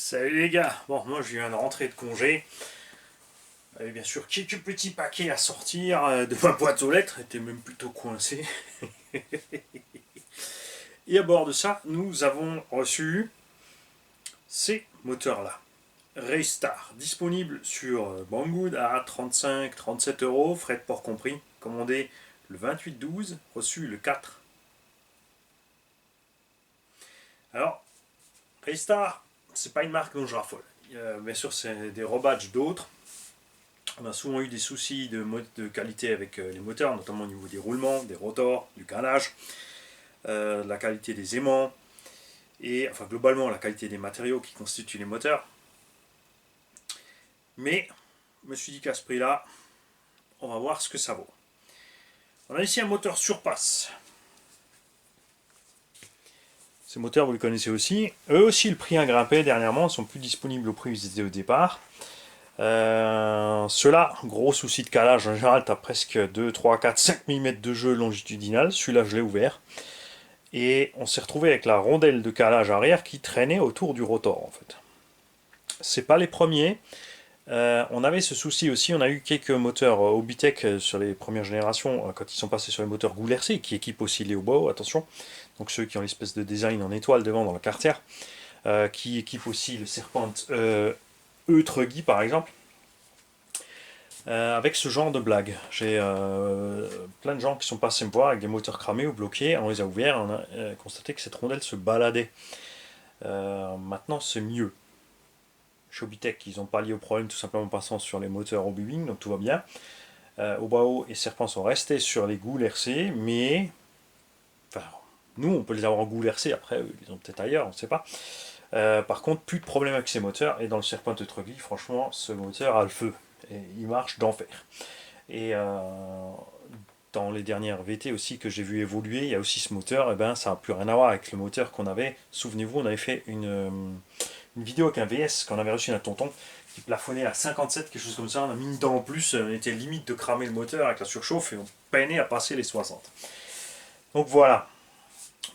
Salut les gars, bon moi je viens de rentrer de congé, avec bien sûr quelques petits paquets à sortir de ma boîte aux lettres, était même plutôt coincé. Et à bord de ça, nous avons reçu ces moteurs là. Raystar, disponible sur Banggood à 35-37 euros, frais de port compris, commandé le 28-12, reçu le 4. Alors, Raystar, c'est pas une marque dont je raffole. Bien sûr, c'est des rebadges d'autres. On a souvent eu des soucis de qualité avec les moteurs, notamment au niveau des roulements, des rotors, du carrelage, de la qualité des aimants, et enfin globalement la qualité des matériaux qui constituent les moteurs. Mais je me suis dit qu'à ce prix-là, on va voir ce que ça vaut. On a ici un moteur Surpass. Ces moteurs, vous les connaissez aussi. Eux aussi, le prix a grimpé dernièrement, ils ne sont plus disponibles au prix où ils étaient au départ. Ceux-là, gros souci de calage, en général tu as presque 2, 3, 4, 5 mm de jeu longitudinal, celui-là je l'ai ouvert, et on s'est retrouvé avec la rondelle de calage arrière qui traînait autour du rotor en fait. C'est pas les premiers, on avait ce souci aussi, on a eu quelques moteurs Hobbytech sur les premières générations, quand ils sont passés sur les moteurs Goul'R-C, qui équipent aussi les Hobo, attention, donc ceux qui ont l'espèce de design en étoile devant dans le carter, qui équipent aussi le Serpent Eutregi par exemple, avec ce genre de blague. J'ai plein de gens qui sont passés me voir avec des moteurs cramés ou bloqués, on les a ouverts, on a constaté que cette rondelle se baladait. Maintenant c'est mieux. Chez Hobbytech, ils n'ont pas lié au problème tout simplement en passant sur les moteurs Hobby, donc tout va bien. Obao et Serpent sont restés sur les Goul'R-C, mais enfin, nous on peut les avoir en Goul'R-C, après ils ont peut-être ailleurs, on ne sait pas. Par contre, plus de problème avec ces moteurs, et dans le Serpent Eutregi, franchement, ce moteur a le feu. Et il marche d'enfer. Et dans les dernières VT aussi que j'ai vu évoluer, il y a aussi ce moteur, et ben ça n'a plus rien à voir avec le moteur qu'on avait. Souvenez-vous, on avait fait une vidéo avec un VS qu'on avait reçu d'un tonton qui plafonnait à 57, quelque chose comme ça. On a mis une dent en plus, on était limite de cramer le moteur avec la surchauffe et on peinait à passer les 60. Donc voilà.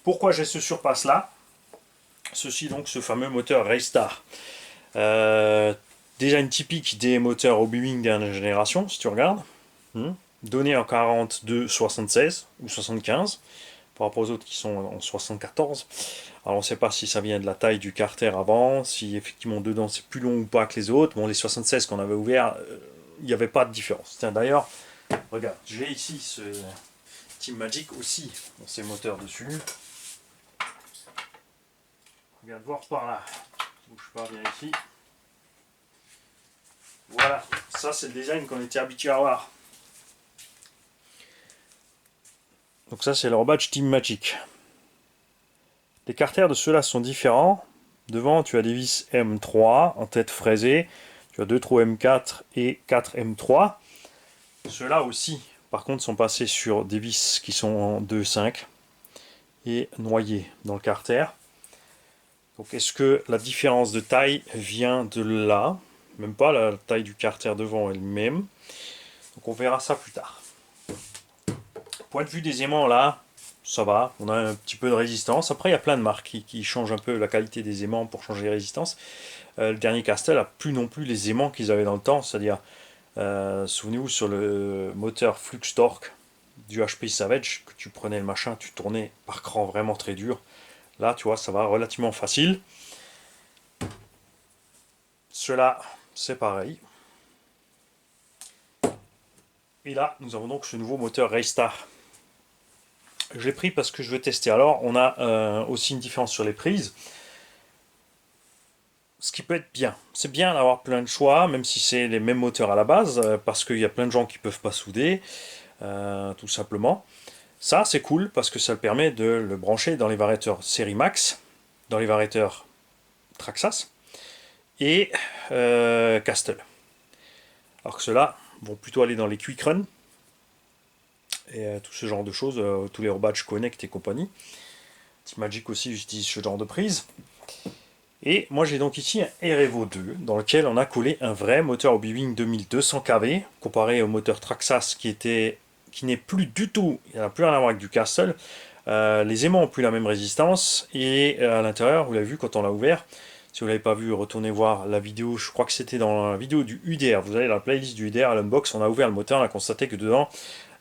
Pourquoi j'ai ce surpasse là? Ceci donc, ce fameux moteur Raystar. Déjà une typique des moteurs Hobby dernière génération, si tu regardes. Donné en 42, 76 ou 75, par rapport aux autres qui sont en 74. Alors on ne sait pas si ça vient de la taille du carter avant, si effectivement dedans c'est plus long ou pas que les autres. Bon, les 76 qu'on avait ouverts, il n'y avait pas de différence. Tiens, d'ailleurs, regarde, j'ai ici ce Team Magic aussi, dans ces moteurs dessus. Regarde voir par là. Bouge pas bien ici. Voilà, ça c'est le design qu'on était habitué à voir. Donc ça c'est leur badge Team Magic. Les carters de ceux-là sont différents. Devant tu as des vis M3 en tête fraisée. Tu as deux trous M4 et 4 M3. Ceux-là aussi, par contre, sont passés sur des vis qui sont en 2,5 et noyés dans le carter. Donc est-ce que la différence de taille vient de là? Même pas, la taille du carter devant est le même. Donc on verra ça plus tard. Point de vue des aimants là, ça va, on a un petit peu de résistance. Après il y a plein de marques qui changent un peu la qualité des aimants pour changer les résistances. Le dernier Castel a plus non plus les aimants qu'ils avaient dans le temps, c'est-à-dire, souvenez-vous sur le moteur Flux Torque du HP Savage, que tu prenais le machin, tu tournais par cran vraiment très dur. Là tu vois ça va relativement facile. Cela c'est pareil. Et là nous avons donc ce nouveau moteur Raystar. Je l'ai pris parce que je veux tester. Alors, on a aussi une différence sur les prises. Ce qui peut être bien. C'est bien d'avoir plein de choix, même si c'est les mêmes moteurs à la base, parce qu'il y a plein de gens qui ne peuvent pas souder, tout simplement. Ça, c'est cool, parce que ça permet de le brancher dans les variateurs série Max, dans les variateurs Traxxas et Castle. Alors que ceux-là vont plutôt aller dans les Quick Run, et tout ce genre de choses, tous les Robadge Connect et compagnie. Team Magic aussi, j'utilise ce genre de prise. Et moi j'ai donc ici un R-Evo 2 dans lequel on a collé un vrai moteur Hobbywing 2200 kV comparé au moteur Traxxas qui n'est plus du tout, il n'a plus rien à voir avec du Castle. Les aimants ont plus la même résistance et à l'intérieur, vous l'avez vu quand on l'a ouvert, Si vous ne l'avez pas vu, retournez voir la vidéo. Je crois que c'était dans la vidéo du UDR. Vous allez dans la playlist du UDR à l'unbox. On a ouvert le moteur. On a constaté que dedans,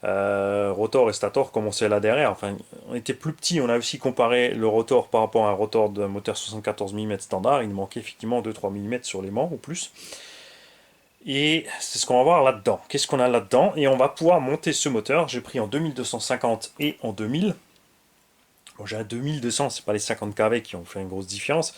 rotor et stator commençaient là derrière. Enfin, on était plus petit. On a aussi comparé le rotor par rapport à un rotor d'un moteur 74 mm standard. Il nous manquait effectivement 2-3 mm sur les mains ou plus. Et c'est ce qu'on va voir là-dedans. Qu'est-ce qu'on a là-dedans? Et on va pouvoir monter ce moteur. J'ai pris en 2250 et en 2000. Bon, j'ai un 2200, c'est pas les 50 kV qui ont fait une grosse différence.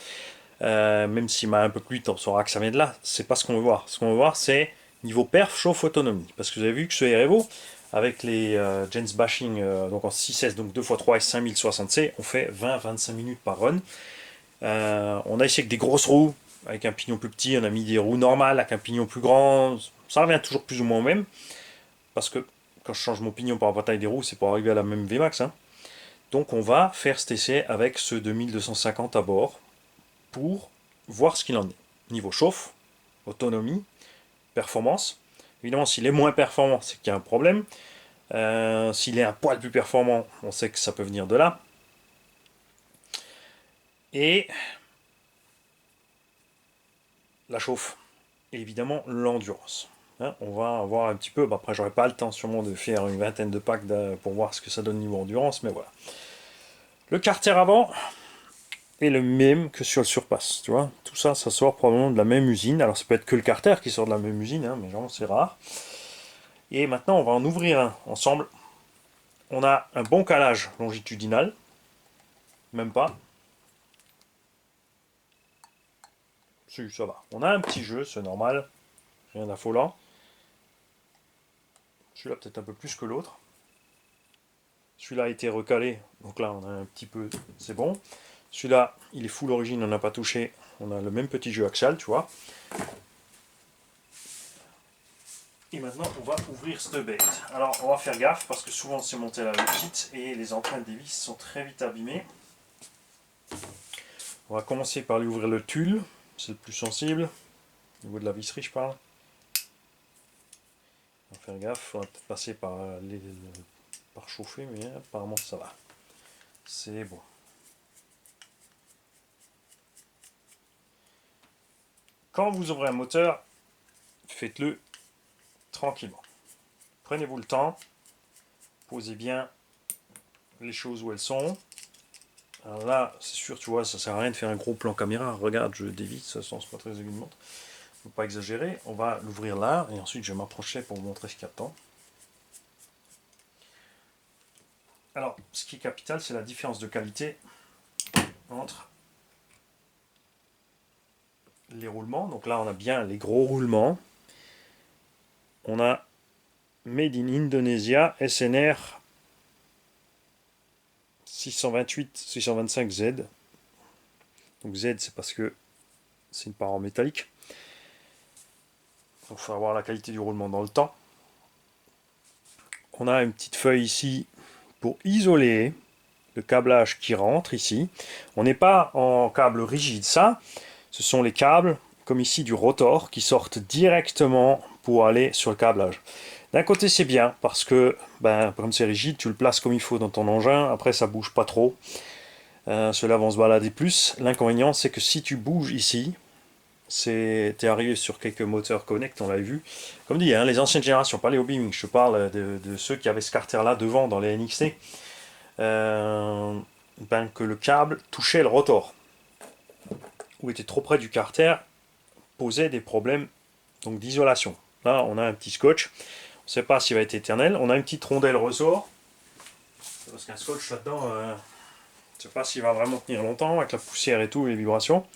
Même s'il m'a un peu plus, on saura que ça vient de là. C'est pas ce qu'on veut voir. Ce qu'on veut voir, c'est niveau perf, chauffe, autonomie. Parce que vous avez vu que ce REVO, avec les gens bashing, donc en 6S, donc 2x3 et 5060C, on fait 20-25 minutes par run. On a essayé avec des grosses roues, avec un pignon plus petit, on a mis des roues normales avec un pignon plus grand. Ça revient toujours plus ou moins au même. Parce que quand je change mon pignon par rapport à la taille des roues, c'est pour arriver à la même Vmax. Hein. Donc on va faire cet essai avec ce 2250 à bord pour voir ce qu'il en est. Niveau chauffe, autonomie, performance. Évidemment, s'il est moins performant, c'est qu'il y a un problème. S'il est un poil plus performant, on sait que ça peut venir de là. Et la chauffe. Et évidemment, l'endurance. Hein, on va voir un petit peu. Bah, après, j'aurai pas le temps sûrement de faire une vingtaine de packs pour voir ce que ça donne niveau endurance, mais voilà. Le carter avant est le même que sur le surpass, tu vois. Tout ça, ça sort probablement de la même usine. Alors, ça peut être que le carter qui sort de la même usine, hein, mais genre, c'est rare. Et maintenant, on va en ouvrir un ensemble. On a un bon calage longitudinal. Même pas. Si, ça va. On a un petit jeu, c'est normal. Rien d'affolant. Celui-là, peut-être un peu plus que l'autre. Celui-là a été recalé. Donc là, on a un petit peu... C'est bon. Celui-là, il est full origine, on n'a pas touché. On a le même petit jeu axial, tu vois. Et maintenant, on va ouvrir cette bête. Alors, on va faire gaffe parce que souvent, c'est monté à la petite et les empreintes des vis sont très vite abîmées. On va commencer par lui ouvrir le tulle. C'est le plus sensible. Au niveau de la visserie, je parle. On va faire gaffe. On va peut-être passer par chauffer, mais apparemment, ça va. C'est bon. Quand vous ouvrez un moteur, faites-le tranquillement. Prenez-vous le temps, posez bien les choses où elles sont. Alors là, c'est sûr, tu vois, ça sert à rien de faire un gros plan caméra. Regarde, je dévisse, ça sent pas très aiguisement. Faut pas exagérer. On va l'ouvrir là, et ensuite je vais m'approcher pour vous montrer ce qu'il y a dedans. Alors, ce qui est capital, c'est la différence de qualité entre les roulements. Donc là, on a bien les gros roulements. On a Made in Indonesia, SNR 628-625Z. Donc Z, c'est parce que c'est une paroi métallique. Donc il faut avoir la qualité du roulement dans le temps. On a une petite feuille ici pour isoler le câblage qui rentre ici. On n'est pas en câble rigide, ça. Ce sont les câbles, comme ici, du rotor qui sortent directement pour aller sur le câblage. D'un côté, c'est bien parce que, comme c'est rigide, tu le places comme il faut dans ton engin. Après, ça bouge pas trop. Cela va se balader plus. L'inconvénient, c'est que si tu bouges ici, t'es arrivé sur quelques moteurs Connect, on l'avait vu. Comme dit, hein, les anciennes générations, pas les Hobby, je parle de ceux qui avaient ce carter-là devant dans les NXT. Que le câble touchait le rotor ou était trop près du carter, posait des problèmes donc d'isolation. Là, on a un petit scotch. On ne sait pas s'il va être éternel. On a une petite rondelle ressort. Parce qu'un scotch là-dedans, on ne sait pas s'il va vraiment tenir longtemps avec la poussière et tout, les vibrations.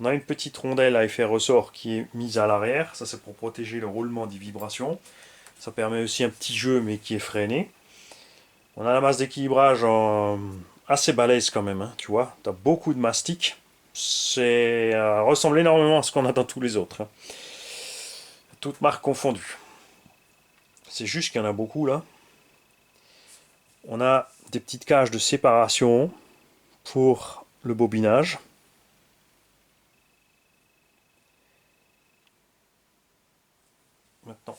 On a une petite rondelle à effet ressort qui est mise à l'arrière. Ça, c'est pour protéger le roulement des vibrations. Ça permet aussi un petit jeu, mais qui est freiné. On a la masse d'équilibrage assez balèze quand même, hein, tu vois. Tu as beaucoup de mastic. C'est ressemble énormément à ce qu'on a dans tous les autres. Hein. Toutes marques confondues. C'est juste qu'il y en a beaucoup là. On a des petites cages de séparation pour le bobinage. Maintenant,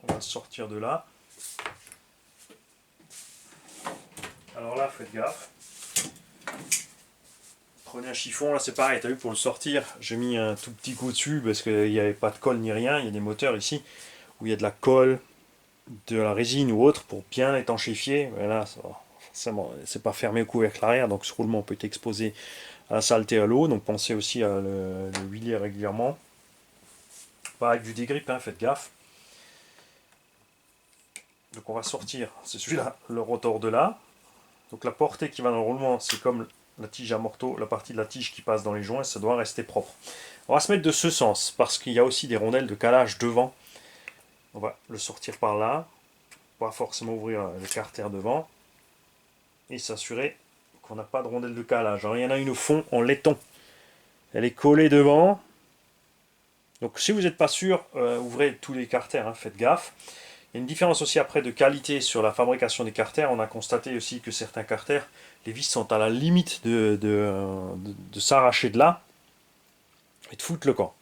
on va sortir de là. Alors là, faites gaffe. Prenez un chiffon, là c'est pareil, t'as vu, pour le sortir, j'ai mis un tout petit coup dessus parce qu'il n'y avait pas de colle ni rien. Il y a des moteurs ici où il y a de la colle, de la résine ou autre pour bien étanchéfier. Mais là, c'est pas fermé au couvercle arrière, donc ce roulement peut être exposé à la saleté, à l'eau. Donc pensez aussi à le huiler régulièrement. Pas avec du dégrip, hein, faites gaffe. Donc on va sortir, c'est celui-là, le rotor de là. Donc la portée qui va dans le roulement, c'est comme la tige à morteau, la partie de la tige qui passe dans les joints, ça doit rester propre. On va se mettre de ce sens, parce qu'il y a aussi des rondelles de calage devant. On va le sortir par là, pas forcément ouvrir le carter devant, et s'assurer qu'on n'a pas de rondelle de calage. Alors il y en a une au fond en laiton, elle est collée devant. Donc si vous n'êtes pas sûr, ouvrez tous les carters, hein, faites gaffe. Il y a une différence aussi après de qualité sur la fabrication des carters. On a constaté aussi que certains carters, les vis sont à la limite de s'arracher de là et de foutre le camp.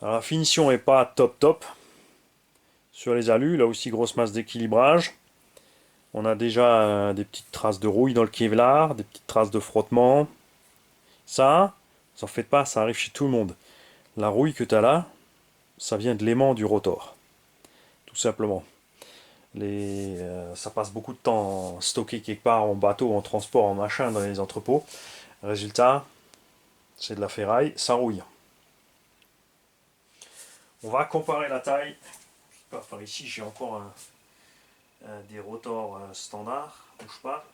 Alors la finition n'est pas top top sur les alus, là aussi grosse masse d'équilibrage. On a déjà des petites traces de rouille dans le Kevlar, des petites traces de frottement. Ça, vous en faites pas, ça arrive chez tout le monde. La rouille que tu as là, ça vient de l'aimant du rotor. Tout simplement. Ça passe beaucoup de temps stocké quelque part en bateau, en transport, en machin dans les entrepôts. Résultat, c'est de la ferraille, ça rouille. On va comparer la taille. Par ici, j'ai encore des rotors standards. Bouge pas.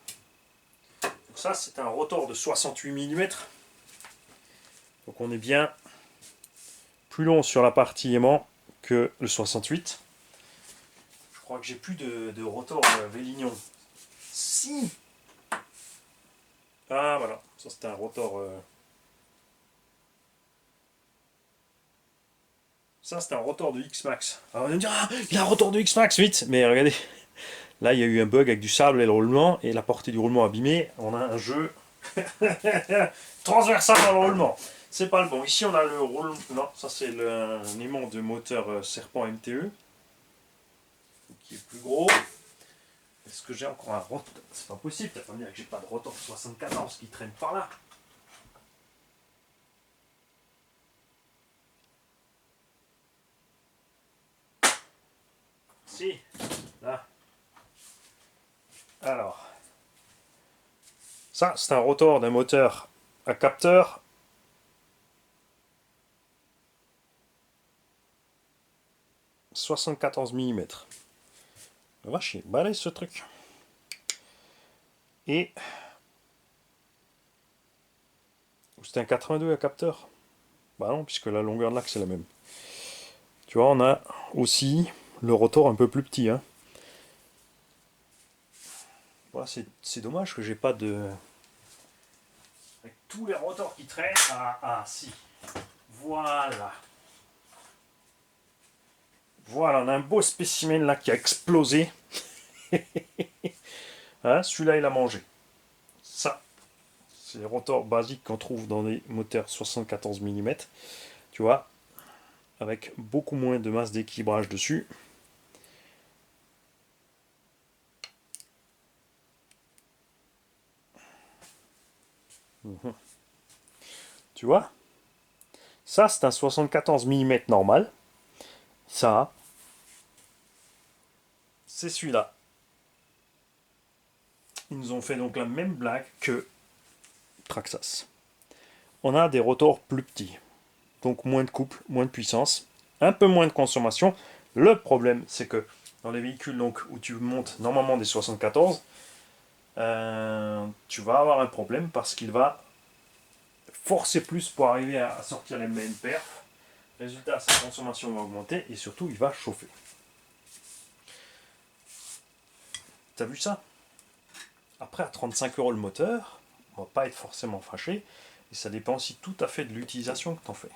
Donc ça, c'est un rotor de 68 mm. Donc on est bien plus long sur la partie aimant que le 68. Je crois que j'ai plus de rotor Vélignon. Si. Ah voilà, ça c'était un rotor. Ça c'était un rotor de X-Max. Alors on va me dire, ah, il a un rotor de X-Max, vite. Mais regardez, là il y a eu un bug avec du sable et le roulement, et la portée du roulement abîmée. On a un jeu transversal dans le roulement. C'est pas le bon. Ici on a le roulement. Non, ça c'est un aimant de moteur Serpent MTE, qui est plus gros. Est-ce que j'ai encore un rotor? C'est pas possible, t'as pas me dire que j'ai pas de rotor 74 qui traîne par là. Si, là. Alors, ça c'est un rotor d'un moteur à capteur. « 74 mm. La vache, il est balèze ce truc. Et c'était un 82 à capteur. Bah non, puisque la longueur de l'axe c'est la même. Tu vois, on a aussi le rotor un peu plus petit. Hein. Voilà, c'est dommage que j'ai pas de... Avec tous les rotors qui traînent. Ah, si. Voilà. Voilà, on a un beau spécimen là qui a explosé. Hein, celui-là, il a mangé. Ça, c'est les rotors basiques qu'on trouve dans les moteurs 74 mm. Tu vois, avec beaucoup moins de masse d'équilibrage dessus. Tu vois, ça c'est un 74 mm normal. Ça, c'est celui-là. Ils nous ont fait donc la même blague que Traxxas. On a des rotors plus petits, donc moins de couple, moins de puissance, un peu moins de consommation. Le problème, c'est que dans les véhicules donc, où tu montes normalement des 74, tu vas avoir un problème parce qu'il va forcer plus pour arriver à sortir les mêmes perfs. Résultat, sa consommation va augmenter et surtout, il va chauffer. T'as vu ça? Après, à 35 € le moteur, on va pas être forcément fâché. Et ça dépend aussi tout à fait de l'utilisation que tu en fais.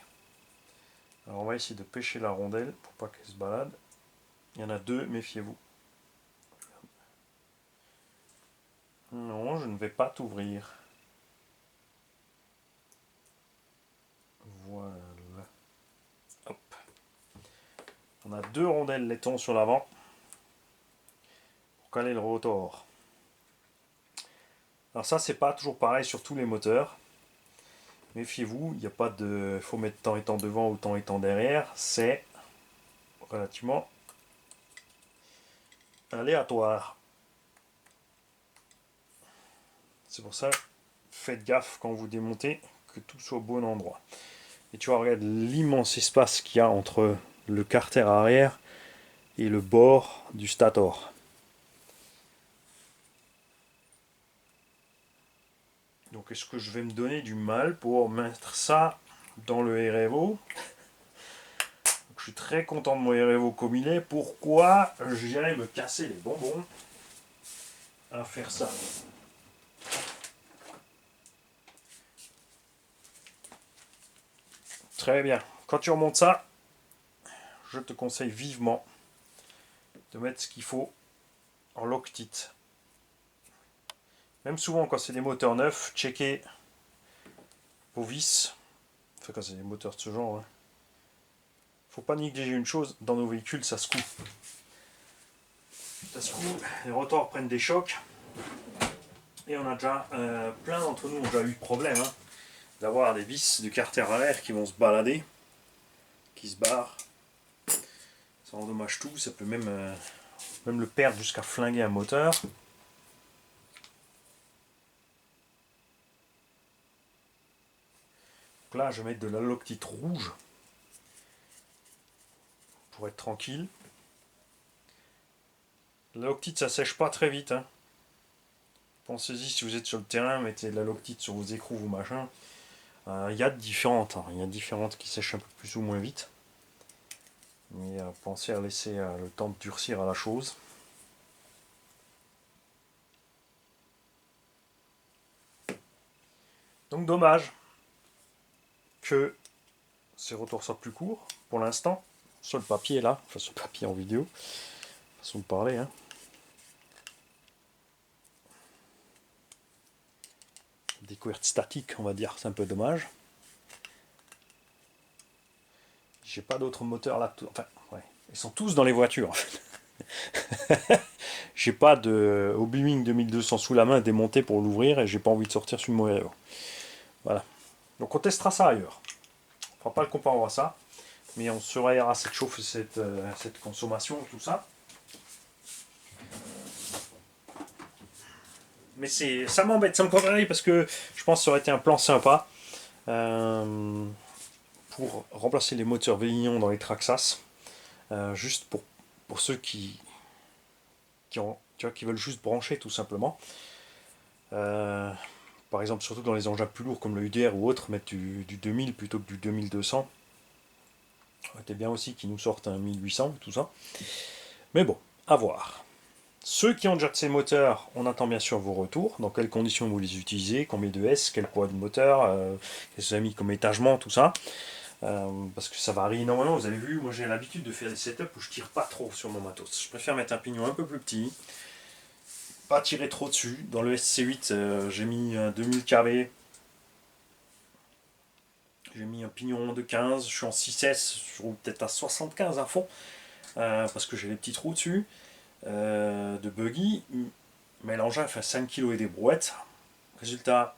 Alors on va essayer de pêcher la rondelle pour pas qu'elle se balade. Il y en a deux, méfiez-vous. Non, je ne vais pas t'ouvrir. Voilà. Hop. On a deux rondelles laiton sur l'avant pour caler le rotor. Alors ça, c'est pas toujours pareil sur tous les moteurs. Méfiez-vous, il n'y a pas de faut mettre temps étant devant ou temps étant derrière, c'est relativement aléatoire. C'est pour ça, faites gaffe quand vous démontez que tout soit au bon endroit. Et tu vois, regarde l'immense espace qu'il y a entre le carter arrière et le bord du stator. Donc est-ce que je vais me donner du mal pour mettre ça dans le REVO? Je suis très content de mon REVO comme il est. Pourquoi j'irais me casser les bonbons à faire ça? Très bien. Quand tu remontes ça, je te conseille vivement de mettre ce qu'il faut en Loctite. Même souvent quand c'est des moteurs neufs, checker vos vis. Enfin quand c'est des moteurs de ce genre. Faut pas négliger une chose, dans nos véhicules ça se coud. Ça se coud, les rotors prennent des chocs. Et on a déjà, plein d'entre nous ont déjà eu le problème d'avoir des vis de carter à l'air qui vont se balader, qui se barrent. Ça endommage tout, ça peut même le perdre jusqu'à flinguer un moteur. Donc là, je vais mettre de la Loctite rouge pour être tranquille. La Loctite, ça sèche pas très vite. Pensez-y, si vous êtes sur le terrain, mettez de la Loctite sur vos écrous, vos machins. Il y a différentes, il y a différentes qui sèchent un peu plus ou moins vite. Mais pensez à laisser le temps de durcir à la chose. Donc dommage que ces retours soient plus courts pour l'instant. Sur le papier là, enfin sur le papier en vidéo. Façon de parler. Découverte statique, on va dire, c'est un peu dommage. J'ai pas d'autres moteurs là. Enfin, ouais. Ils sont tous dans les voitures en fait. J'ai pas de Obi-Wan 2200 sous la main démonté pour l'ouvrir et j'ai pas envie de sortir sur mon REVO. Voilà. Donc on testera ça ailleurs. On fera pas le comparant à ça, mais on surveillera cette chauffe, cette consommation, tout ça. Mais ça m'embête, ça me contrarie parce que je pense que ça aurait été un plan sympa pour remplacer les moteurs Vélignon dans les Traxas, juste pour ceux qui veulent juste brancher tout simplement. Par exemple, surtout dans les engins plus lourds comme le UDR ou autre, mettre du 2000 plutôt que du 2200. C'était bien aussi qu'ils nous sortent un 1800, tout ça. Mais bon, à voir. Ceux qui ont déjà de ces moteurs, on attend bien sûr vos retours. Dans quelles conditions vous les utilisez, combien de S, quel poids de moteur, qu'est-ce que vous avez mis comme étagement, tout ça. Parce que ça varie énormément. Vous avez vu, moi j'ai l'habitude de faire des setups où je tire pas trop sur mon matos. Je préfère mettre un pignon un peu plus petit, pas tirer trop dessus. Dans le SC8, j'ai mis un 2000 kV. J'ai mis un pignon de 15, je suis en 6S, je roule peut-être à 75 à fond, parce que j'ai les petits trous dessus, de buggy, mais l'engin fait 5 kg et des brouettes. Résultat,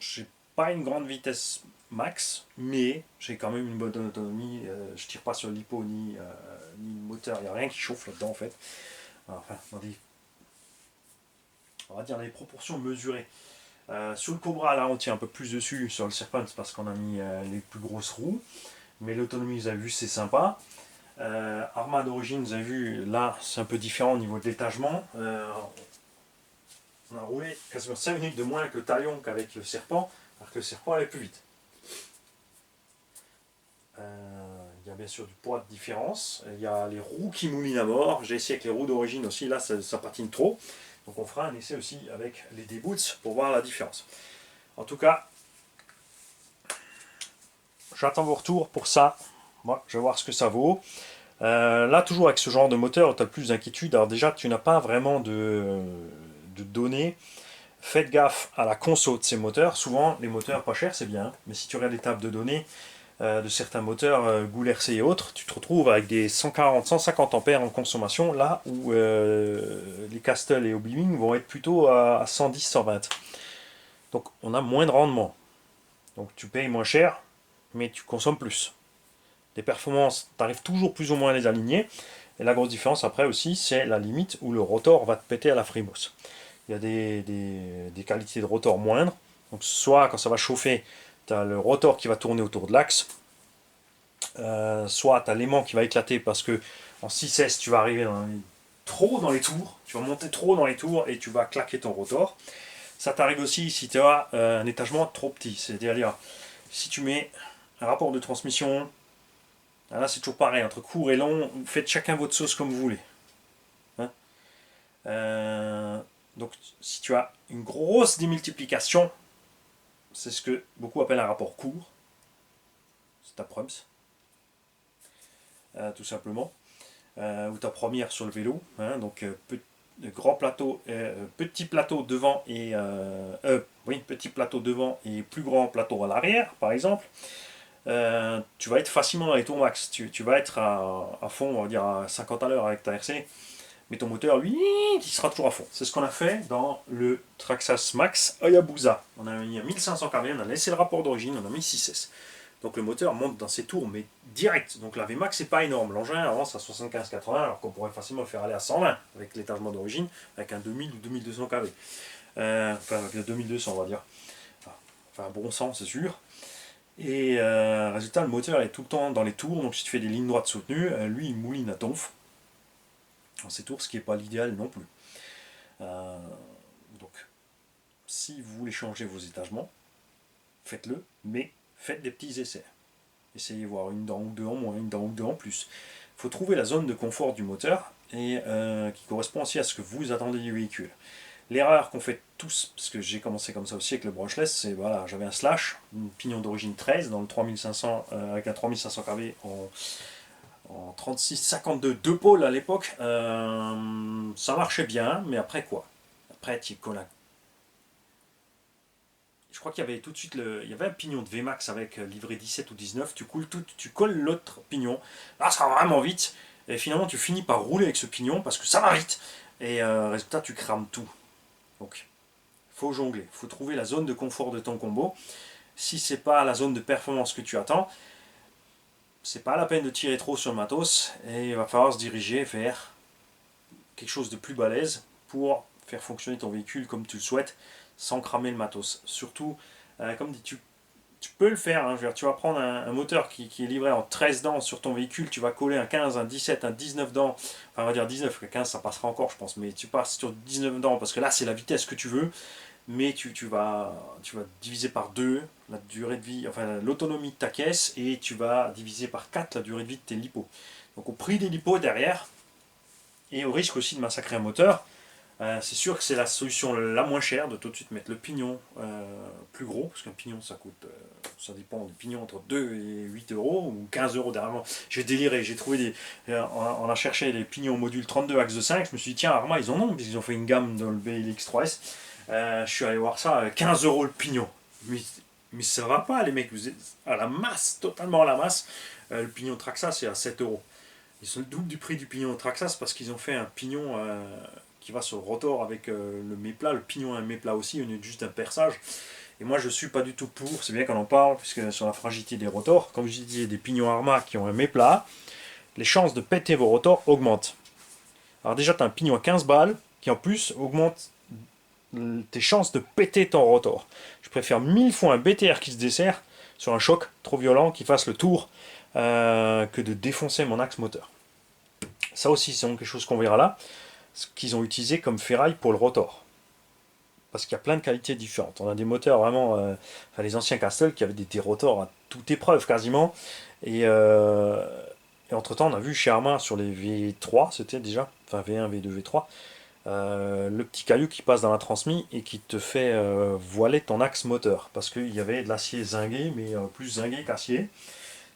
j'ai pas une grande vitesse max, mais j'ai quand même une bonne autonomie, je tire pas sur l'hypo ni le moteur, il n'y a rien qui chauffe là-dedans en fait. Enfin, on va dire les proportions mesurées. Sur le Cobra, là, on tient un peu plus dessus. Sur le Serpent, c'est parce qu'on a mis les plus grosses roues. Mais l'autonomie, vous avez vu, c'est sympa. Arma d'origine, vous avez vu, là, c'est un peu différent au niveau de l'étagement. On a roulé quasiment 5 minutes de moins avec le Talion qu'avec le Serpent, alors que le Serpent allait plus vite. Il y a bien sûr du poids de différence. Il y a les roues qui moulinent à mort. J'ai essayé avec les roues d'origine aussi, là, ça patine trop. Donc on fera un essai aussi avec les D-Boots pour voir la différence. En tout cas, j'attends vos retours pour ça. Moi, je vais voir ce que ça vaut. Là, toujours avec ce genre de moteur, tu as le plus d'inquiétude. Alors déjà, tu n'as pas vraiment de données. Faites gaffe à la conso de ces moteurs. Souvent, les moteurs pas chers, c'est bien. Mais si tu regardes les tables de données de certains moteurs, Goul RC et autres, tu te retrouves avec des 140-150 ampères en consommation, là où les Castle et Obi-Wan vont être plutôt à 110-120. Donc on a moins de rendement. Donc tu payes moins cher, mais tu consommes plus. Les performances, tu arrives toujours plus ou moins à les aligner. Et la grosse différence après aussi, c'est la limite où le rotor va te péter à la Fribos. Il y a des qualités de rotor moindres. Donc soit quand ça va chauffer, tu as le rotor qui va tourner autour de l'axe, soit tu as l'aimant qui va éclater parce que en 6S tu vas arriver trop dans les tours, tu vas monter trop dans les tours et tu vas claquer ton rotor. Ça t'arrive aussi si tu as un étagement trop petit, c'est-à-dire si tu mets un rapport de transmission, là c'est toujours pareil, entre court et long, faites chacun votre sauce comme vous voulez. Hein. Donc si tu as une grosse démultiplication, c'est ce que beaucoup appellent un rapport court, c'est ta Prums, tout simplement, ou ta première sur le vélo, hein, donc grand plateau, petit plateau devant et oui, petit plateau devant et plus grand plateau à l'arrière, par exemple. Tu vas être facilement dans les tours max. Tu vas être à fond, on va dire à 50 à l'heure avec ta RC, mais ton moteur, lui, il sera toujours à fond. C'est ce qu'on a fait dans le Traxxas Max Hayabusa. On a mis 1500 kV, on a laissé le rapport d'origine, on a mis 6S. Donc le moteur monte dans ses tours, mais direct. Donc la Vmax, c'est pas énorme. L'engin avance à 75-80, alors qu'on pourrait facilement le faire aller à 120 avec l'étagement d'origine, avec un 2000 ou 2200 kV. Enfin, avec le 2200, on va dire. Enfin, un bon sens, c'est sûr. Et résultat, le moteur est tout le temps dans les tours, donc si tu fais des lignes droites soutenues, lui il mouline à tonf dans ces tours, ce qui n'est pas l'idéal non plus. Donc, si vous voulez changer vos étagements, faites-le, mais faites des petits essais. Essayez voir une dent ou deux en moins, une dent ou deux en plus. Il faut trouver la zone de confort du moteur et qui correspond aussi à ce que vous attendez du véhicule. L'erreur qu'on fait tous, parce que j'ai commencé comme ça aussi avec le brushless, c'est voilà, j'avais un slash, une pignon d'origine 13 dans le 3500 avec un 3500 kV en 36-52 deux pôles à l'époque. Ça marchait bien, mais après quoi? Après tu colles un. Je crois qu'il y avait tout de suite il y avait un pignon de Vmax avec livré 17 ou 19, tu colles l'autre pignon, là ça va vraiment vite, et finalement tu finis par rouler avec ce pignon parce que ça va vite, et résultat tu crames tout. Donc faut jongler, faut trouver la zone de confort de ton combo. Si c'est pas la zone de performance que tu attends, c'est pas la peine de tirer trop sur le matos et il va falloir se diriger vers quelque chose de plus balèze pour faire fonctionner ton véhicule comme tu le souhaites sans cramer le matos. Surtout, comme dit, tu peux le faire, hein, tu vas prendre un moteur qui est livré en 13 dents sur ton véhicule, tu vas coller un 15, un 17, un 19 dents, enfin on va dire 19, le 15 ça passera encore je pense, mais tu passes sur 19 dents parce que là c'est la vitesse que tu veux, mais tu vas diviser par 2 la durée de vie, enfin l'autonomie de ta caisse, et tu vas diviser par 4 la durée de vie de tes lipos. Donc au prix des lipos derrière, et au risque aussi de massacrer un moteur, c'est sûr que c'est la solution la moins chère de tout de suite mettre le pignon plus gros, parce qu'un pignon ça coûte, ça dépend du pignon, entre 2 et 8 euros ou 15 euros dernièrement. J'ai déliré, j'ai trouvé on a cherché les pignons module 32 axe de 5, je me suis dit tiens Arma ils en ont, puisqu'ils ont fait une gamme dans le BLX 3S. Je suis allé voir ça, 15 euros le pignon. Mais ça va pas les mecs, vous êtes à la masse, totalement à la masse. Le pignon Traxxas c'est à 7 euros. Ils sont le double du prix du pignon Traxxas parce qu'ils ont fait un pignon qui va sur le rotor avec le méplat. Le pignon a un méplat aussi, on est juste un perçage. Et moi je suis pas du tout pour, c'est bien qu'on en parle, puisque sur la fragilité des rotors, comme je disais, des pignons Arma qui ont un méplat, les chances de péter vos rotors augmentent. Alors déjà tu as un pignon à 15 balles qui en plus augmente tes chances de péter ton rotor. Je préfère 1000 fois un BTR qui se dessert sur un choc trop violent qui fasse le tour que de défoncer mon axe moteur. Ça aussi c'est quelque chose qu'on verra là, ce qu'ils ont utilisé comme ferraille pour le rotor. Parce qu'il y a plein de qualités différentes. On a des moteurs vraiment, enfin les anciens Castle qui avaient des rotors à toute épreuve quasiment. Et entre temps on a vu chez Arma sur les V3, c'était déjà, enfin V1, V2, V3, le petit caillou qui passe dans la transmise et qui te fait voiler ton axe moteur. Parce qu'il y avait de l'acier zingué, mais plus zingué qu'acier.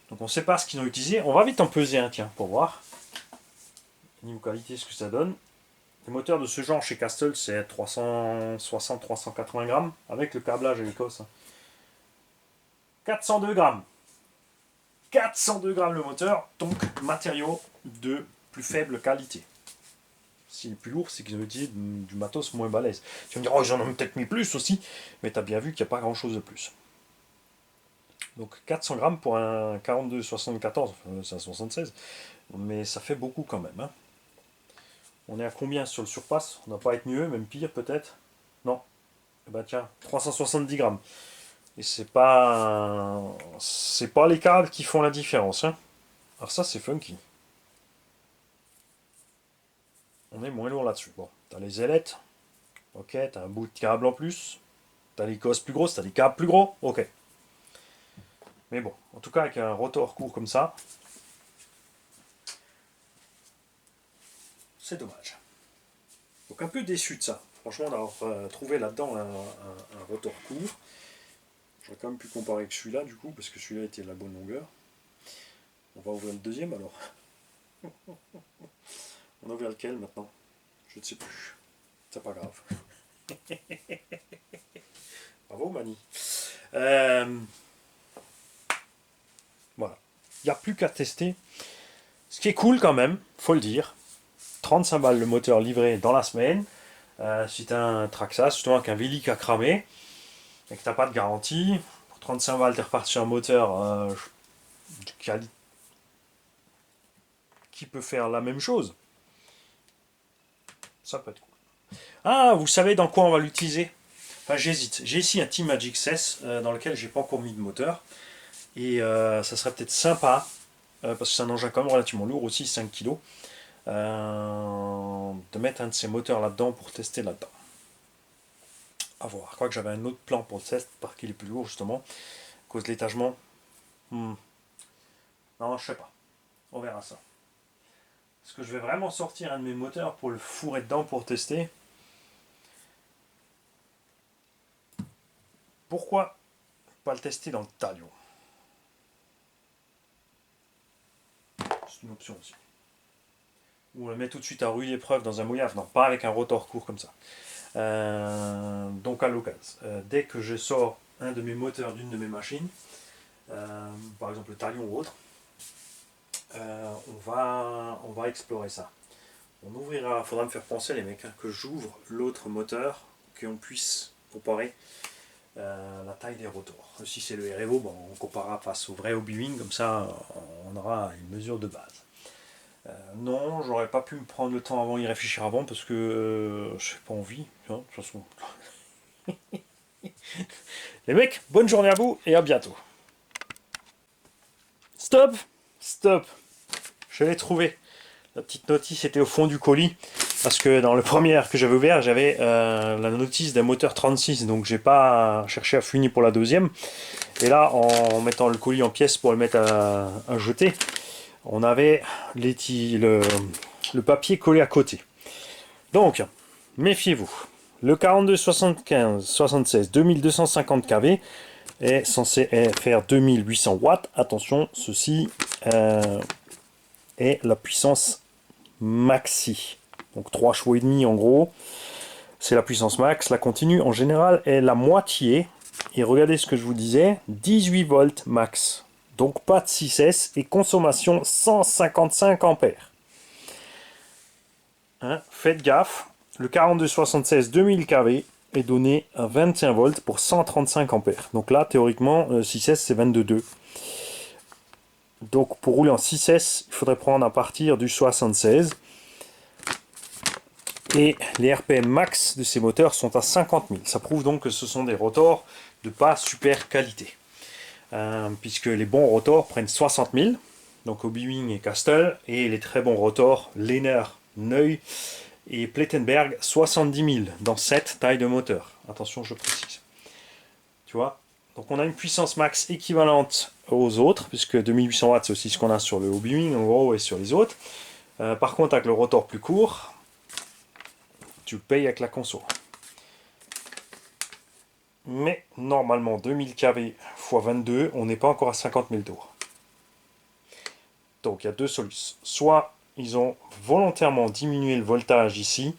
Donc on ne sait pas ce qu'ils ont utilisé. On va vite en peser un, tiens, pour voir. Niveau qualité, ce que ça donne. Les moteurs de ce genre chez Castle, c'est 360-380 grammes, avec le câblage à l'Écosse. 402 grammes. 402 grammes le moteur, donc matériaux de plus faible qualité. S'il est plus lourd, c'est qu'ils ont utilisé du matos moins balèze. Tu vas me dire, oh, j'en ai peut-être mis plus aussi, mais tu as bien vu qu'il n'y a pas grand chose de plus. Donc 400 grammes pour un 42,74, enfin c'est un 76, mais ça fait beaucoup quand même. Hein. On est à combien sur le surpasse? On n'a pas à être mieux, même pire peut-être. Non. Eh ben tiens, 370 grammes. Et c'est pas les câbles qui font la différence. Hein. Alors ça c'est funky. On est moins lourd là-dessus. Bon, t'as les ailettes. Ok, t'as un bout de câble en plus. T'as les cosses plus grosses, t'as les câbles plus gros. Ok. Mais bon, en tout cas avec un rotor court comme ça, c'est dommage. Donc un peu déçu de ça. Franchement, d'avoir trouvé là-dedans un rotor court. J'aurais quand même pu comparer avec celui-là du coup, parce que celui-là était de la bonne longueur. On va ouvrir le deuxième alors. On a ouvert lequel maintenant? Je ne sais plus. C'est pas grave. Bravo Mani. Voilà. Il n'y a plus qu'à tester. Ce qui est cool quand même, faut le dire. 35 balles le moteur livré dans la semaine. Si tu as un Traxxas, justement avec un Véli qui a cramé, et que tu n'as pas de garantie, pour 35 balles, tu es reparti sur un moteur qui peut faire la même chose. Ça peut être cool. Ah, vous savez dans quoi on va l'utiliser? Enfin, j'hésite. J'ai ici un Team Magic 16 dans lequel j'ai pas encore mis de moteur. Et ça serait peut-être sympa, parce que c'est un engin quand même relativement lourd aussi, 5 kg, de mettre un de ces moteurs là-dedans pour tester là-dedans. À voir. Je crois que j'avais un autre plan pour le test, parce qu'il est plus lourd justement, à cause de l'étagement. Non, je sais pas. On verra ça. Est-ce que je vais vraiment sortir un de mes moteurs pour le fourrer dedans pour tester? Pourquoi pas le tester dans le talion? C'est une option aussi. Ou on le met tout de suite à rude épreuve dans un mouillage. Non, pas avec un rotor court comme ça. Donc à l'occasion, dès que je sors un de mes moteurs d'une de mes machines, par exemple le talion ou autre, on va explorer ça. On ouvrira, il faudra me faire penser les mecs, hein, que j'ouvre l'autre moteur, qu'on puisse comparer la taille des rotors. Si c'est le REVO, bon, on comparera face au vrai Hobby-Wing, comme ça on aura une mesure de base. Non, j'aurais pas pu me prendre le temps avant, y réfléchir avant, parce que je n'ai pas envie, hein, de toute façon. Les mecs, bonne journée à vous et à bientôt. Stop! Stop! Je l'ai trouvé. La petite notice était au fond du colis. Parce que dans le premier que j'avais ouvert, j'avais la notice d'un moteur 36. Donc j'ai pas cherché à fouiner pour la deuxième. Et là, en mettant le colis en pièces pour le mettre à jeter, on avait le papier collé à côté. Donc, méfiez-vous. Le 4275-76 2250 kV est censé faire 2800 watts. Attention, ceci est la puissance maxi. Donc 3 chevaux et demi en gros. C'est la puissance max. La continue en général est la moitié. Et regardez ce que je vous disais, 18 volts max. Donc pas de 6S et consommation 155 ampères. Hein, faites gaffe, le 4276 2000 kV est donné à 21 volts pour 135 ampères. Donc là, théoriquement, 6S c'est 22,2. Donc pour rouler en 6S, il faudrait prendre à partir du 76. Et les RPM max de ces moteurs sont à 50 000. Ça prouve donc que ce sont des rotors de pas super qualité. Puisque les bons rotors prennent 60 000. Donc Hobby-Wing et Castle. Et les très bons rotors, Lehner, Neu et Plettenberg, 70 000 dans cette taille de moteur. Attention, je précise. Tu vois? Donc on a une puissance max équivalente aux autres, puisque 2800 watts c'est aussi ce qu'on a sur le Hobby-Wing en gros et sur les autres. Par contre avec le rotor plus court, tu payes avec la console. Mais normalement 2000 kV x 22, on n'est pas encore à 50 000 tours. Donc il y a deux solutions. Soit ils ont volontairement diminué le voltage ici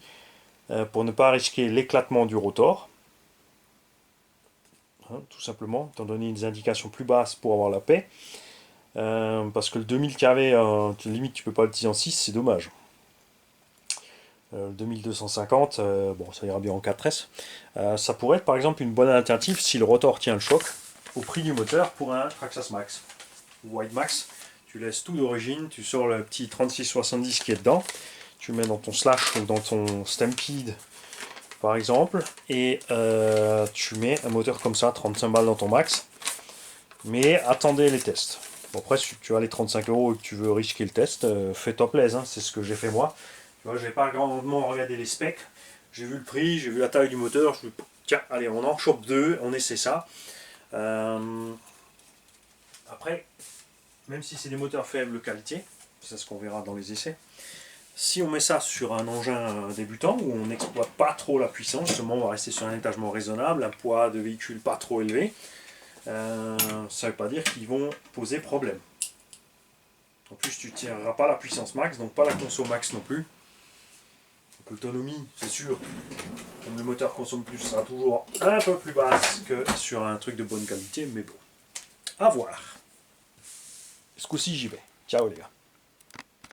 pour ne pas risquer l'éclatement du rotor. Hein, tout simplement, étant donné des indications plus basses pour avoir la paix. Parce que le 2000 kV, limite tu peux pas l'utiliser en 6, c'est dommage. Le 2250, bon ça ira bien en 4S. Ça pourrait être par exemple une bonne alternative si le rotor tient le choc. au prix du moteur pour un Traxxas Max ou Wide Max. Tu laisses tout d'origine, tu sors le petit 3670 qui est dedans, tu le mets dans ton Slash ou dans ton Stampede par exemple, et tu mets un moteur comme ça, 35 balles dans ton Max, mais attendez les tests. Bon, après, si tu as les 35 € et que tu veux risquer le test, fais-toi plaisir, hein, c'est ce que j'ai fait moi. Tu vois, je n'ai pas grandement regardé les specs, j'ai vu le prix, j'ai vu la taille du moteur, je me dis, tiens, allez, on en chope deux, on essaie ça. Après, même si c'est des moteurs faible qualité, c'est ce qu'on verra dans les essais, si on met ça sur un engin débutant où on n'exploite pas trop la puissance, justement on va rester sur un étagement raisonnable, un poids de véhicule pas trop élevé, ça ne veut pas dire qu'ils vont poser problème. En plus tu ne tireras pas la puissance max, donc pas la conso max non plus. L'autonomie, c'est sûr, comme le moteur consomme plus, sera toujours un peu plus basse que sur un truc de bonne qualité, mais bon, à voir. Ce coup-ci j'y vais. Ciao les gars.